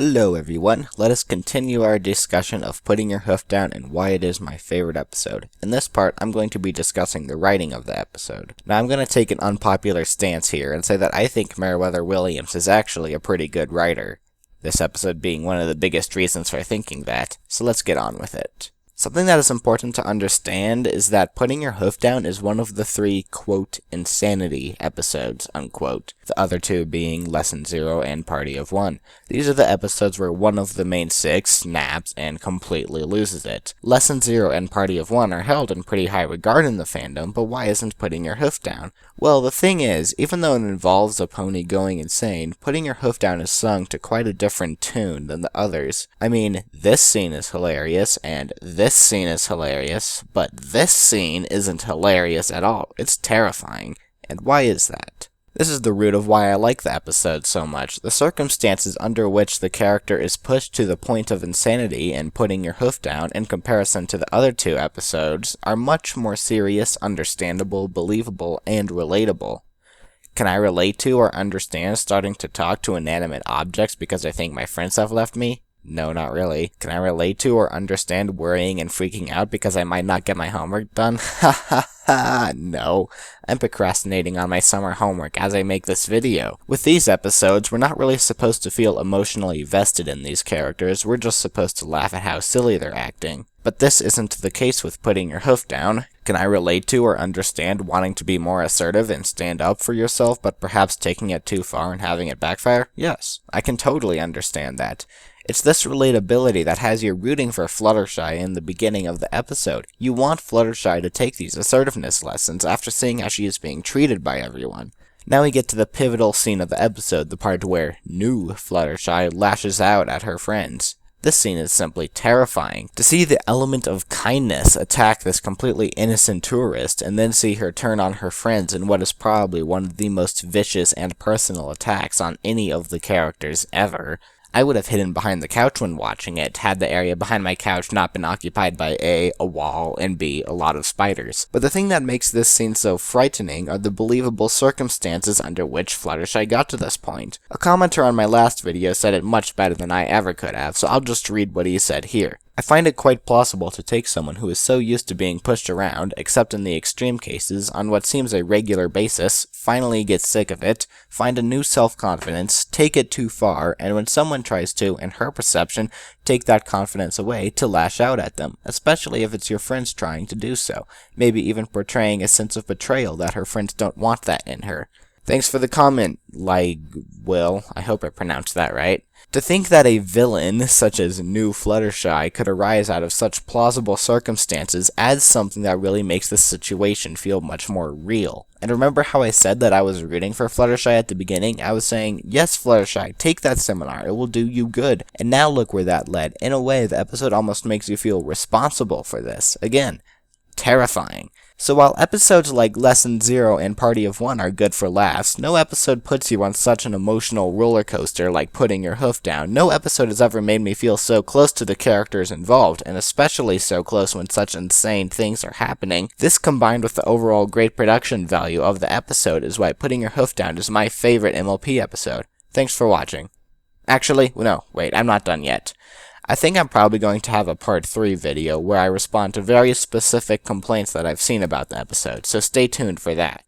Hello everyone, let us continue our discussion of Putting Your Hoof Down and why it is my favorite episode. In this part, I'm going to be discussing the writing of the episode. Now I'm going to take an unpopular stance here and say that I think Meriwether Williams is actually a pretty good writer. This episode being one of the biggest reasons for thinking that, so let's get on with it. Something that is important to understand is that Putting Your Hoof Down is one of the three, quote, insanity episodes, unquote. The other two being Lesson 0 and Party of 1. These are the episodes where one of the main six snaps and completely loses it. Lesson 0 and Party of 1 are held in pretty high regard in the fandom, but why isn't Putting Your Hoof Down? Well, the thing is, even though it involves a pony going insane, Putting Your Hoof Down is sung to quite a different tune than the others. I mean, this scene is hilarious, and this scene is hilarious, but this scene isn't hilarious at all. It's terrifying. And why is that? This is the root of why I like the episode so much. The circumstances under which the character is pushed to the point of insanity in Putting Your Hoof Down in comparison to the other two episodes are much more serious, understandable, believable, and relatable. Can I relate to or understand starting to talk to inanimate objects because I think my friends have left me? No, not really. Can I relate to or understand worrying and freaking out because I might not get my homework done? Ha ha ha, no. I'm procrastinating on my summer homework as I make this video. With these episodes, we're not really supposed to feel emotionally vested in these characters, we're just supposed to laugh at how silly they're acting. But this isn't the case with Putting Your Hoof Down. Can I relate to or understand wanting to be more assertive and stand up for yourself, but perhaps taking it too far and having it backfire? Yes, I can totally understand that. It's this relatability that has you rooting for Fluttershy in the beginning of the episode. You want Fluttershy to take these assertiveness lessons after seeing how she is being treated by everyone. Now we get to the pivotal scene of the episode, the part where new Fluttershy lashes out at her friends. This scene is simply terrifying. To see the element of kindness attack this completely innocent tourist, and then see her turn on her friends in what is probably one of the most vicious and personal attacks on any of the characters ever. I would have hidden behind the couch when watching it, had the area behind my couch not been occupied by A, a wall, and B, a lot of spiders. But the thing that makes this scene so frightening are the believable circumstances under which Fluttershy got to this point. A commenter on my last video said it much better than I ever could have, so I'll just read what he said here. I find it quite plausible to take someone who is so used to being pushed around, except in the extreme cases, on what seems a regular basis, finally get sick of it, find a new self-confidence, take it too far, and when someone tries to, in her perception, take that confidence away, to lash out at them, especially if it's your friends trying to do so, maybe even portraying a sense of betrayal that her friends don't want that in her. Thanks for the comment, Will. I hope I pronounced that right. To think that a villain, such as new Fluttershy, could arise out of such plausible circumstances adds something that really makes the situation feel much more real. And remember how I said that I was rooting for Fluttershy at the beginning? I was saying, yes Fluttershy, take that seminar, it will do you good. And now look where that led. In a way, the episode almost makes you feel responsible for this. Again, terrifying. So while episodes like Lesson 0 and Party of 1 are good for laughs, no episode puts you on such an emotional roller coaster like Putting Your Hoof Down. No episode has ever made me feel so close to the characters involved, and especially so close when such insane things are happening. This combined with the overall great production value of the episode is why Putting Your Hoof Down is my favorite MLP episode. Thanks for watching. Actually, no, wait, I'm not done yet. I think I'm probably going to have a part 3 video where I respond to various specific complaints that I've seen about the episode, so stay tuned for that.